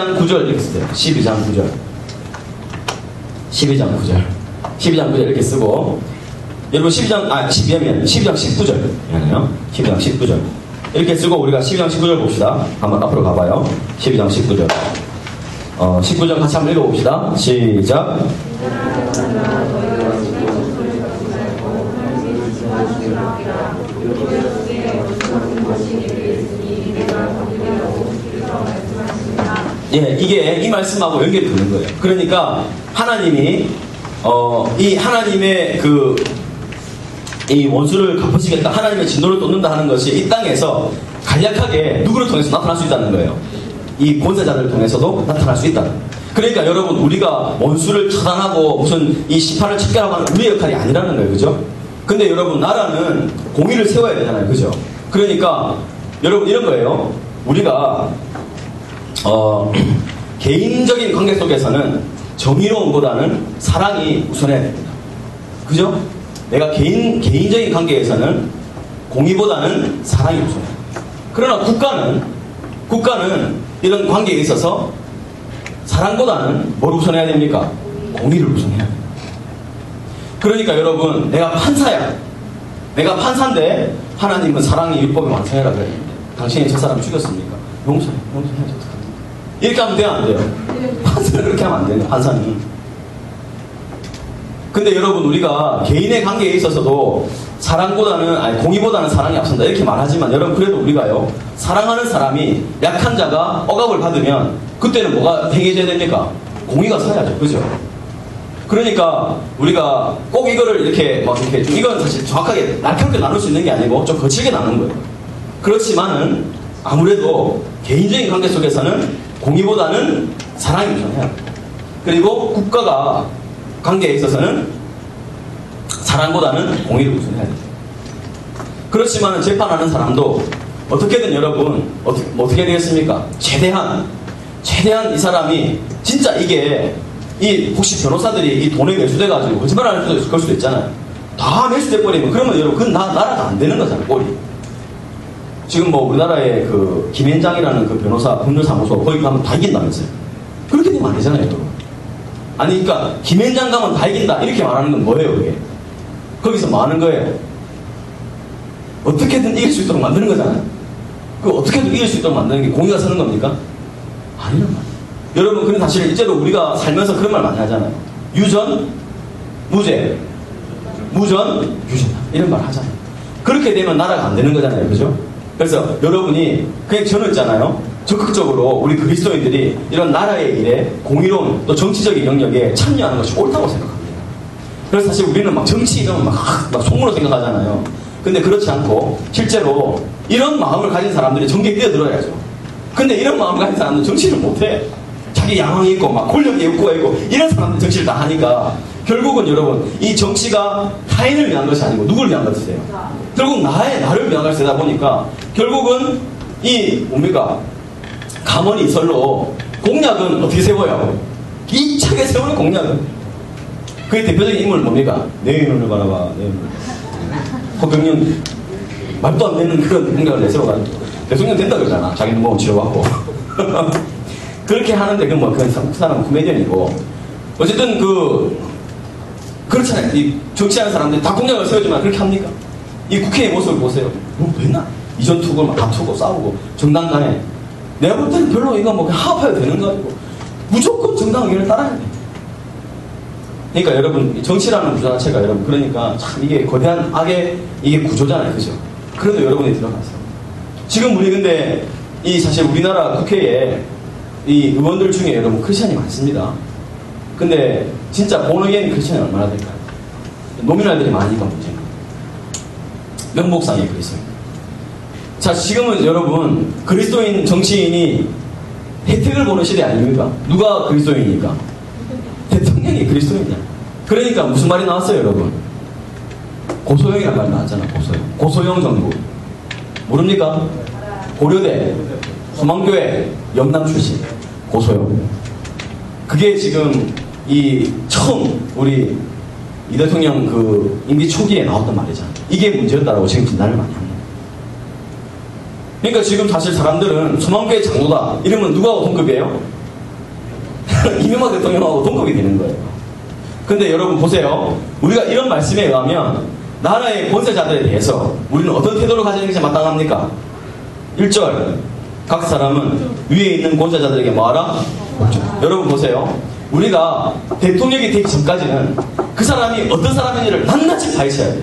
9절 이렇게 쓰세요. 12장 9절. 12장 9절. 12장 9절 이렇게 쓰고, 여러분 12장 19절. 미안해요. 12장 19절. 이렇게 쓰고 우리가 12장 19절 봅시다. 한번 앞으로 가봐요. 12장 19절. 19절 같이 한번 읽어봅시다. 시작. 예, 이게 이 말씀하고 연결이 되는 거예요. 그러니까 하나님이 이 하나님의 이 원수를 갚으시겠다, 하나님의 진노를 쏟는다 하는 것이 이 땅에서 간략하게 누구를 통해서 나타날 수 있다는 거예요. 이 권세자를 통해서도 나타날 수 있다. 그러니까 여러분, 우리가 원수를 처단하고 무슨 이 심판을 척결하고 하는 우리의 역할이 아니라는 거예요. 그죠? 근데 여러분, 나라는 공의를 세워야 되잖아요. 그죠? 그러니까 여러분, 이런 거예요. 우리가 개인적인 관계 속에서는 정의로움보다는 사랑이 우선해야 됩니다. 그죠? 내가 개인적인 관계에서는 공의보다는 사랑이 우선해요. 그러나 국가는 이런 관계에 있어서 사랑보다는 뭘 우선해야 됩니까? 공의를 우선해야 돼요. 그러니까 여러분, 내가 판사야. 내가 판사인데 하나님은 사랑이 율법에 완성해라 그래요. 당신이 저 사람 죽였습니까? 용서해야지. 어떡합니까? 이렇게 하면 돼요, 안 돼요? 판사는 그렇게 하면 안 돼요, 판사는. 근데 여러분, 우리가 개인의 관계에 있어서도 공의보다는 사랑이 앞선다 이렇게 말하지만, 여러분, 그래도 우리가요, 사랑하는 사람이 약한 자가 억압을 받으면 그때는 뭐가 행해져야 됩니까? 공의가 서야죠. 그죠? 그러니까 우리가 꼭 이거를 이렇게 이건 사실 정확하게 날카롭게 나눌 수 있는 게 아니고 좀 거칠게 나누는 거예요. 그렇지만은 아무래도 개인적인 관계 속에서는 공의보다는 사랑이 우선해야 돼요. 그리고 국가가 관계에 있어서는 사랑보다는 공의를 우선해야 돼요. 그렇지만은 재판하는 사람도 어떻게든 여러분, 어떻게 되겠습니까? 최대한 이 사람이 진짜 혹시 변호사들이 이 돈에 매수돼가지고 거짓말하는 수도 있을 수도 있잖아요. 다 매수돼버리면, 그러면 여러분, 그건 나라가 안 되는 거잖아요, 꼴이. 지금 뭐 우리나라의 김현장이라는 변호사 법률사무소, 거기 가면 다 이긴다면서요. 그렇게 되면 안 되잖아요, 여러분. 아니, 그러니까 김현장 가면 다 이긴다 이렇게 말하는 건 뭐예요, 그게? 거기서 뭐 하는 거예요? 어떻게든 이길 수 있도록 만드는 거잖아요. 어떻게든 이길 수 있도록 만드는 게 공의가 서는 겁니까? 아니란 말이에요. 여러분, 근데 사실 일제로 우리가 살면서 그런 말 많이 하잖아요. 유전, 무죄, 무전, 유죄, 이런 말 하잖아요. 그렇게 되면 나라가 안 되는 거잖아요. 그죠? 그래서 여러분이, 그냥 저는 있잖아요, 적극적으로 우리 그리스도인들이 이런 나라의 일에 공의로운 또 정치적인 영역에 참여하는 것이 옳다고 생각합니다. 그래서 사실 우리는 막 정치 이러면 막 속물로 생각하잖아요. 근데 그렇지 않고 실제로 이런 마음을 가진 사람들이 정계에 뛰어들어야죠. 근데 이런 마음을 가진 사람들은 정치를 못해. 자기 야망이 있고 막 권력이 있고 이런 사람들 정치를 다 하니까 결국은 여러분, 이 정치가 타인을 위한 것이 아니고 누구를 위한 것이세요? 결국 나를 위한 것이 되다 보니까 결국은 가문이 설로 공약은 어떻게 세워요? 기차게 세우는 공약은. 그의 대표적인 인물은 뭡니까? 내 눈을 바라봐, 내 눈을. 허경영 말도 안 되는 그런 공약을 내세워가지고 대통령 된다 그러잖아. 자기는 뭐 치러받고. 그렇게 하는데 그 사람은 코미디언이고, 어쨌든 그렇잖아요. 이 정치하는 사람들이 다 공약을 세워주면 그렇게 합니까? 이 국회의 모습을 보세요. 맨날 이전 투고 막 다투고 싸우고, 정당 간에 내가 볼 때는 별로 이거 합해도 되는 거 아니고 무조건 정당 의견을 따라야 돼. 그러니까 여러분, 정치라는 구조 자체가, 여러분, 그러니까 참 이게 거대한 악의 이게 구조잖아요. 그죠? 그래도 여러분이 들어가세요. 지금 우리 근데 사실 우리나라 국회에 이 의원들 중에 여러분 크리스찬이 많습니다. 근데 진짜 본어게인 크리스찬이 얼마나 될까요? 노미널들이 많으니까 문제는. 명목상의 그리스도인. 자, 지금은 여러분, 그리스도인 정치인이 혜택을 보는 시대 아닙니까? 누가 그리스도인입니까? 대통령이 그리스도인이야. 그러니까 무슨 말이 나왔어요, 여러분? 고소영이라는 말이 나왔잖아. 고소영 정부. 모릅니까? 고려대, 소망교회, 영남 출신 고소영. 그게 지금 처음 우리 이 대통령 임기 초기에 나왔던 말이잖아. 이게 문제였다라고 지금 진단을 많이 합니다. 그러니까 지금 사실 사람들은 소망교회 장로다 이러면 누가 동급이에요? 이명박 대통령하고 동급이 되는 거예요. 근데 여러분 보세요. 우리가 이런 말씀에 의하면 나라의 권세자들에 대해서 우리는 어떤 태도를 가지는 것이 마땅합니까? 1절 각 사람은 위에 있는 권세자들에게 뭐하라? 여러분 보세요. 우리가 대통령이 되기 전까지는 그 사람이 어떤 사람인지를 낱낱이 파헤쳐야 돼요.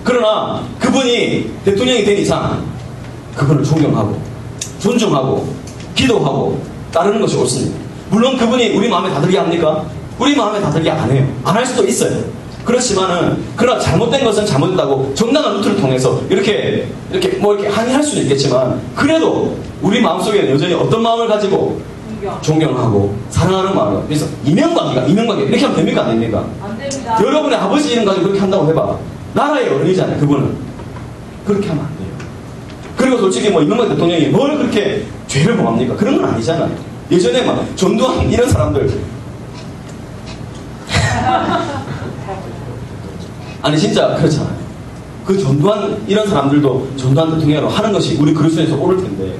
그러나 그분이 대통령이 된 이상 그분을 존경하고 존중하고 기도하고 따르는 것이 옳습니다. 물론 그분이 우리 마음에 다들게 합니까? 우리 마음에 다들게 안 해요. 안 할 수도 있어요. 그렇지만은 그러나 잘못된 것은 잘못됐다고 정당한 루트를 통해서 이렇게 항의할 수는 있겠지만 그래도 우리 마음속에는 여전히 어떤 마음을 가지고 존경하고 사랑하는 마음을. 그래서 이명박이가 이렇게 하면 됩니까? 안 됩니까? 안 됩니다. 여러분의 아버지 이름 가지고 그렇게 한다고 해봐. 나라의 어른이잖아요. 그분은 그렇게 하면 안 돼요. 그리고 솔직히 뭐 이명박 대통령이 뭘 그렇게 죄를 범합니까? 그런 건 아니잖아요. 예전에 막 전두환 이런 사람들 아니 진짜 그렇잖아요. 그 전두환 이런 사람들도 전두환 대통령으로 하는 것이 우리 그리스도에서 옳을 텐데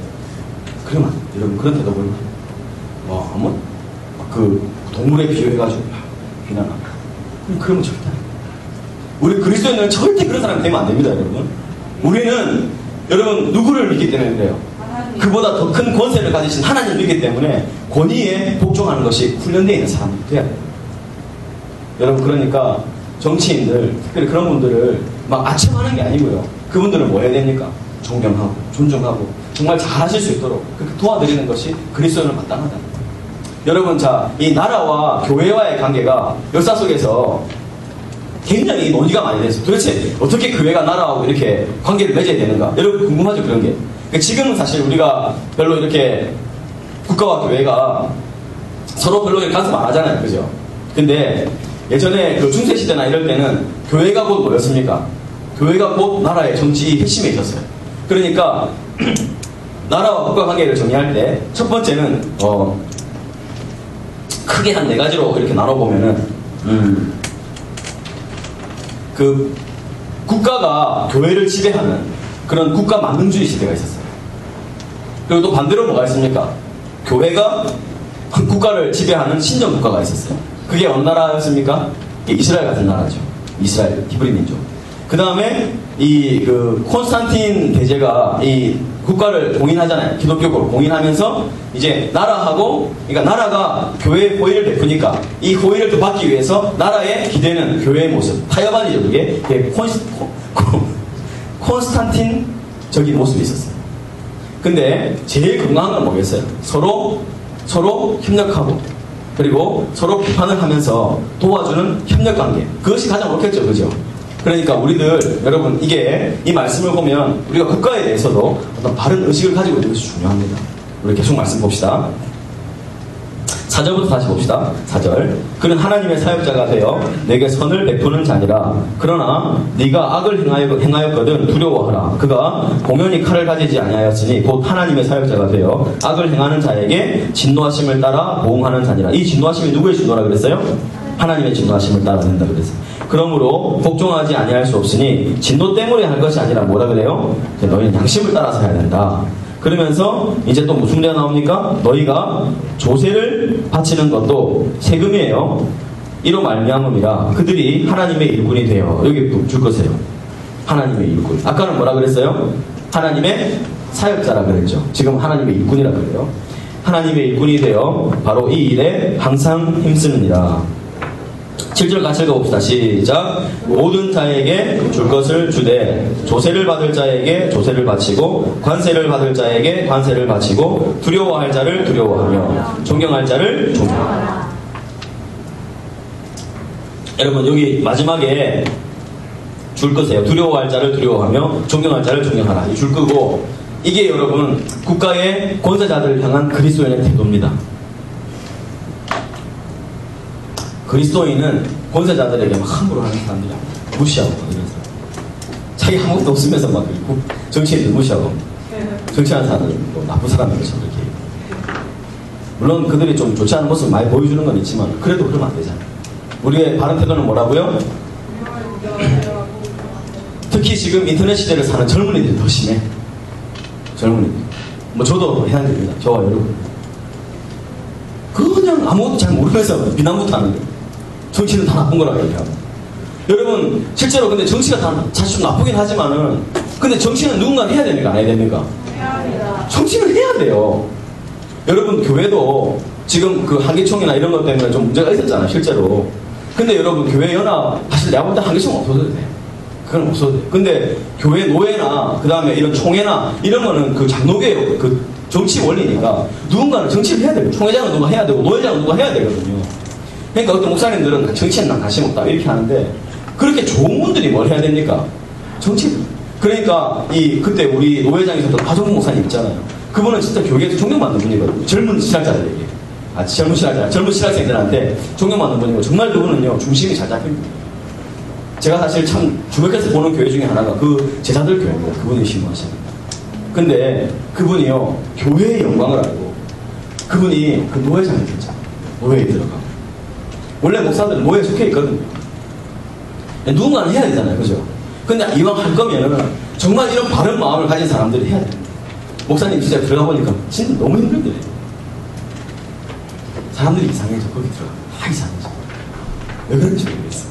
그러면 여러분 그런 태도 보이면 한번 그 동물에 비유해가지고 비난하고 그러면 절대 안 돼요. 우리 그리스도인은 절대 그런 사람이 되면 안 됩니다. 여러분 우리는 여러분 누구를 믿기 때문에 그래요? 그보다 더 큰 권세를 가지신 하나님을 믿기 때문에 권위에 복종하는 것이 훈련되어 있는 사람이 돼야 돼요. 여러분 그러니까 정치인들 특별히 그런 분들을 막 아첨하는 게 아니고요. 그분들은 뭐 해야 됩니까? 존경하고 존중하고 정말 잘하실 수 있도록 그렇게 도와드리는 것이 그리스도인을 마땅하다. 여러분 자 이 나라와 교회와의 관계가 역사 속에서 굉장히 논의가 많이 됐어요. 도대체 어떻게 교회가 나라하고 이렇게 관계를 맺어야 되는가? 여러분 궁금하죠 그런 게. 지금은 사실 우리가 별로 이렇게 국가와 교회가 서로 별로 간섭 안 하잖아요. 그죠? 근데 예전에 그 중세시대나 이럴 때는 교회가 곧 뭐였습니까? 교회가 곧 나라의 정치 핵심에 있었어요. 그러니까 나라와 국가 관계를 정의할 때 첫 번째는 크게 한 4가지로 이렇게 나눠보면은 그 국가가 교회를 지배하는 그런 국가 만능주의 시대가 있었어요. 그리고 또 반대로 뭐가 있습니까? 교회가 국가를 지배하는 신정 국가가 있었어요. 그게 어느 나라였습니까? 이스라엘 같은 나라죠. 이스라엘 히브리 민족. 그 다음에 그 콘스탄틴 대제가 이 국가를 공인하잖아요. 기독교국을 공인하면서 이제 나라하고 그러니까 나라가 교회의 호의를 베푸니까 이 호의를 또 받기 위해서 나라에 기대는 교회의 모습 타협안이죠. 그게 콘스탄틴적인 모습이 있었어요. 근데 제일 건강한 건 뭐겠어요? 서로 협력하고 그리고 서로 비판을 하면서 도와주는 협력관계. 그것이 가장 옳겠죠. 그죠? 그러니까 우리들 여러분 이게 이 말씀을 보면 우리가 국가에 대해서도 어떤 바른 의식을 가지고 있는 것이 중요합니다. 우리 계속 말씀 봅시다. 4절부터 다시 봅시다. 4절. 그는 하나님의 사역자가 되어 내게 선을 베푸는 자니라. 그러나 네가 악을 행하였거든 두려워하라. 그가 공연히 칼을 가지지 아니하였으니 곧 하나님의 사역자가 되어 악을 행하는 자에게 진노하심을 따라 보응하는 자니라. 이 진노하심이 누구의 진노라 그랬어요? 하나님의 진노하심을 따라 된다 그랬어요. 그러므로 복종하지 아니할 수 없으니 진노 때문에 할 것이 아니라 뭐라 그래요? 너희는 양심을 따라서 해야 된다. 그러면서 이제 또 무슨 문제가 나옵니까? 너희가 조세를 바치는 것도 세금이에요. 이로 말미암음이라 그들이 하나님의 일꾼이 되어 여기 줄 것이에요. 하나님의 일꾼. 아까는 뭐라 그랬어요? 하나님의 사역자라 그랬죠. 지금 하나님의 일꾼이라 그래요. 하나님의 일꾼이 되어 바로 이 일에 항상 힘쓰느니라. 7절 같이 읽어봅시다. 시작. 모든 자에게 줄 것을 주되 조세를 받을 자에게 조세를 바치고 관세를 받을 자에게 관세를 바치고 두려워할 자를 두려워하며 존경할 자를 존경하라. 여러분 여기 마지막에 줄 것이에요. 두려워할 자를 두려워하며 존경할 자를 존경하라. 이 줄 거고 이게 여러분 국가의 권세자들을 향한 그리스도인의 태도입니다. 그리스도인은 권세자들에게 막 함부로 하는 사람들이 무시하고 이러면서 자기 아무것도 없으면서 막 정치인들 무시하고 정치하는 사람들은 뭐 나쁜 사람인 것처럼 이렇게 물론 그들이 좀 좋지 않은 모습을 많이 보여주는 건 있지만 그래도 그러면 안 되잖아요. 우리의 바른 태도는 뭐라고요? 특히 지금 인터넷 시대를 사는 젊은이들이 더 심해. 젊은이들 뭐 저도 해당됩니다. 저와 여러분 그냥 아무것도 잘 모르면서 비난부터 하는 거예요. 정치는 다 나쁜 거라고 얘기하고. 여러분, 실제로 근데 정치가 다 사실 좀 나쁘긴 하지만은, 근데 정치는 누군가는 해야 됩니까? 안 해야 됩니까? 정치는 해야 돼요. 여러분, 교회도 지금 그 한기총이나 이런 것 때문에 좀 문제가 있었잖아요, 실제로. 근데 여러분, 교회 연합, 사실 내가 볼 때 한기총 없어도 돼. 그건 없어도 돼. 근데 교회 노회나, 그 다음에 이런 총회나, 이런 거는 그 장로교의 그 정치 원리니까 누군가는 정치를 해야 되고, 총회장은 누가 해야 되고, 노회장은 누가 해야 되거든요. 그러니까 어떤 목사님들은 정치엔 난 관심 없다, 이렇게 하는데, 그렇게 좋은 분들이 뭘 해야 됩니까? 정치. 그러니까, 그때 우리 노회장에 있었던 박종국 목사님 있잖아요. 그분은 진짜 교회에서 존경받는 분이거든요. 젊은 신학자들에게. 젊은 신학생들한테 존경받는 분이고, 정말 그분은요, 중심이 잘 잡힙니다. 제가 사실 참 주목해서 보는 교회 중에 하나가 그 제자들 교회입니다. 그분이 신고하십니다. 근데 그분이요, 교회의 영광을 알고, 그분이 그 노회장에 들죠. 노회에 들어가고. 원래 목사들은 노회에 속해 있거든요. 누군가는 해야 되잖아요. 그죠? 근데 이왕 할 거면은 정말 이런 바른 마음을 가진 사람들이 해야 됩니다. 목사님 진짜 들어가 보니까 진짜 너무 힘들더래요. 사람들이 이상해져. 거기 들어가. 이상해져. 왜 그런지 모르겠어요.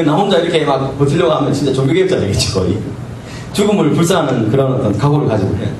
나 혼자 이렇게 막 버티려고 하면 진짜 종교개혁자 되겠지, 거의. 죽음을 불사하는 그런 어떤 각오를 가지고 해야 돼.